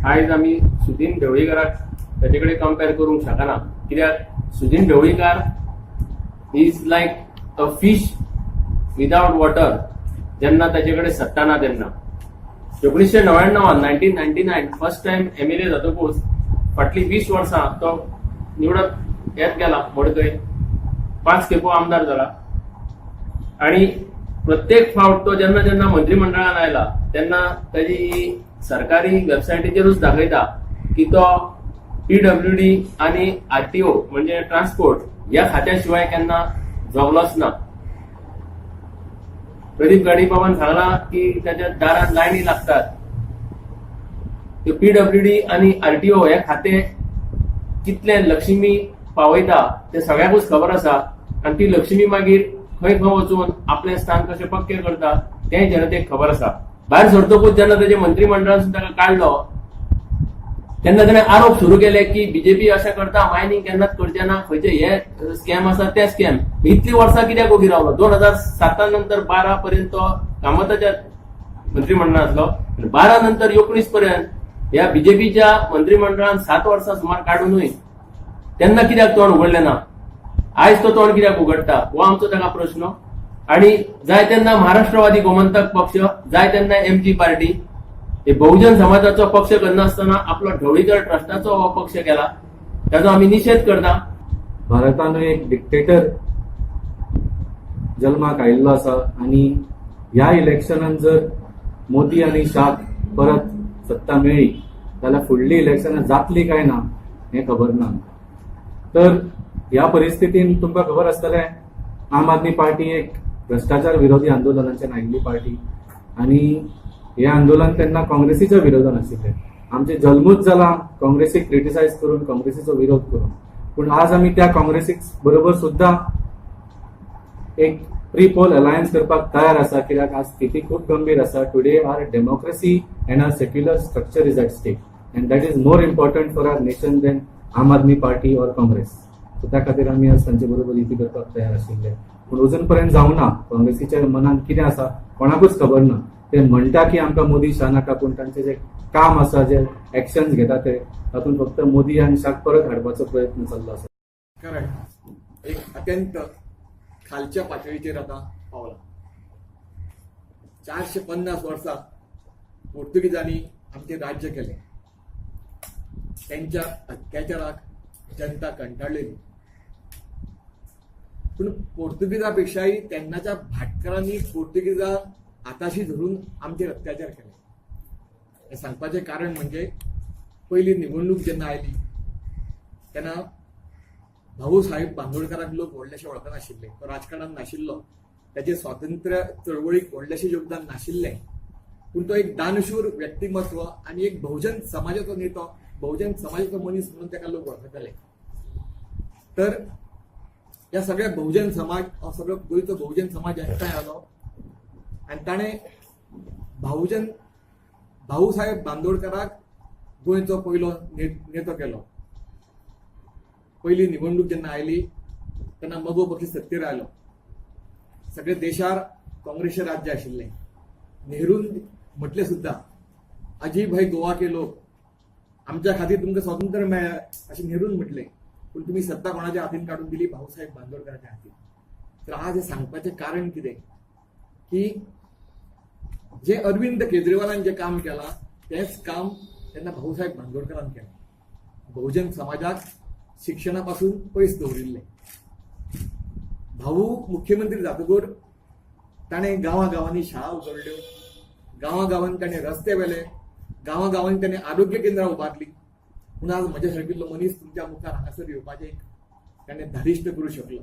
आयज आमी सुदीन ढवळीकाराक ताचे कडेन कंपेर करूंक शकना, कित्याक Sudin Dhavalikar is like a fish without water जेन्ना ताचे कडेन सत्ता ना तेन्ना. 1999 फर्स्ट टाइम MLA जातकूच फाटली 20 वर्सां तो निवडत येत गेला मडकय, 5 खेपो आमदार जाला आणि प्रत्येक फावट तो जेन्ना जेन्ना मंत्रिमंडळान आयला तेन्ना ताजी सरकारी वेबसायटीचेरूच दाखयता की तो PWD आणि RTO म्हणजे ट्रान्सपोर्ट ह्या खात्या शिवाय केन्ना जगलोच ना. प्रदीप गाडीबाबान सांगला की त्याच्या दारात लायनी लागतात. PWD आणि RTO हे खाते कितले लक्ष्मी पावयता ते सगळ्यांकूच खबर आसा आणि ती लक्ष्मी मागीर खंय खंय वचून आपले स्थान कशे पक्के करता तेय जनतेक खबर आसा. भायर सरतकूच जेन्ना ताचे मंत्रिमंडळान ताका काढलो तेन्ना ताणें आरोप सुरू केले की BJP अशें करता, मायनिंग केन्नाच करचे ना, खंयचे हे स्कॅम आसा ते स्कॅम. इतली वर्सां कित्याक उगी रावलो? 2007 नंतर 12 पर्यंत तो कामताच्या मंत्रिमंडळांत आसलो. 12 नंतर 19 पर्यंत ह्या BJPच्या मंत्रिमंडळान 7 वर्सां सुमार काडूनय तेन्ना कित्याक तोंड उगडलें ना? आयज तो तोंड कित्याक उगडटा हो आमचो ताका प्रश्न. आणि जाय तेन्ना महाराष्ट्रवादी गोमंतक पक्ष, जाय तेन्ना MG पार्टी, हे बहुजन समाजाचो पक्ष करनासतना आपलो ढवळीकर ट्रस्टाचो हो पक्ष केला, ताचो आमी निशेध करता. भारतान एक डिक्टेटर जल्माक आयिल्लो आसा आणि ह्या इलेक्शनान जर मोदी आणि शाह परत सत्ता मेळ्ळी जाल्यार फुडली इलेक्शनां जातली काय ना हे खबर ना. तर ह्या परिस्थितीन तुमकां खबर आसतलें आम आदमी पार्टी एक भ्रष्टाचार विरोधी आंदोलनाच्यान आयिल्ली पार्टी आणि हे आंदोलन तेन्ना काँग्रेसीच्या विरोधान आशिल्लें. आमचे जल्मूच जाला काँग्रेसीक क्रिटिसायज करून, काँग्रेसीचो विरोध करून. पूण आज आमी त्या काँग्रेसीक बरोबर सुद्धा एक प्री पोल अलायन्स करपाक तयार आसा, कित्याक आज स्थिती खूप गंभीर आसा. Today our democracy and our secular structure is at stake and that is more important for our nation than Aam Aadmi party और काँग्रेस. सो त्या खातीर आमी आज तांचे बरोबर युती करपाक तयार आशिल्ले. पूण अजून पर्यंत जावना. काँग्रेसीच्या मनान कितें आसा कोणाकूच खबर ना. ते म्हणटा की आमकां मोदी शाह नाका, पूण तांचे जे काम आसा, जे एक्शन्स घेता ते तातूंत फक्त मोदी आनी शाह परत हाडपाचो प्रयत्न चाललो आसा. कारण एक अत्यंत खालच्या पातळीचेर आता पावला. 450 वर्सां पोर्तुगीजांनी आमचे राज्य केले. त्यांच्या अत्याचाराक जनता कंटाळलेली. पण पोर्तुगीजापेक्षाही त्यांनाच्या भाटकरांनी पोर्तुगीजा आताशी धरून आमचेर अत्याचार केले. हे सांगपाचे कारण म्हणजे पहिली निवडणूक जेन्ना आयली तेन्ना भाऊसाहेब बांदोडकराक लोक व्हडलेशे वळखनाशिल्ले. तो राजकारणात नाशिल्लो, त्याचे स्वातंत्र्य चळवळीक व्हडलेशें योगदान नाशिल्लें. पूण तो एक दानशूर व्यक्तिमत्व आणि एक बहुजन समाजाचो नेतो, बहुजन समाजाचो मनीस म्हणून ताका लोक वळखताले. तर ह्या सगळ्या बहुजन समाज, हो सगळो गोंयचो बहुजन समाज एकठांय आलो आणि ताणें भाऊसाहेब बांदोडकराक गोंयचो पयलो नेतो केलो. पहिली निवडणूक जेन्ना आयली तेन्ना मगो पक्ष सत्तेर आयलो. सगळे देशार काँग्रेसचें राज्य आशिल्लें. नेहरून म्हटलें सुद्धा अजीब है गोवा के लोक, आमच्या खातीर तुमकां स्वातंत्र्य मेळ्ळें अशें नेहरून म्हटलें. पूण तुमी सत्ता कोणाच्या हातीन काडून दिली? भाऊसाहेब बांदोडकराच्या हातीन. तर आज हे सांगपाचें कारण कितें की जे अरविंद केजरीवालान जे काम केलां तेच काम तेन्ना भाऊसाहेब बांदोडकरान केलें. बहुजन समाजाक शिक्षणापासून पयस दवरिल्लें. भाऊ मुख्यमंत्री जातकूर ताणें गांवांनी शाळा उगडल्यो, गांवांत ताणें रस्ते वेले, गांवांनी ताणें आरोग्य केंद्रां उबारली. पूण आज म्हज्या सारकिल्लो मनीस तुमच्या मुखार हांगासर येवपाचें ताणें धारिश्ट करूं शकलो.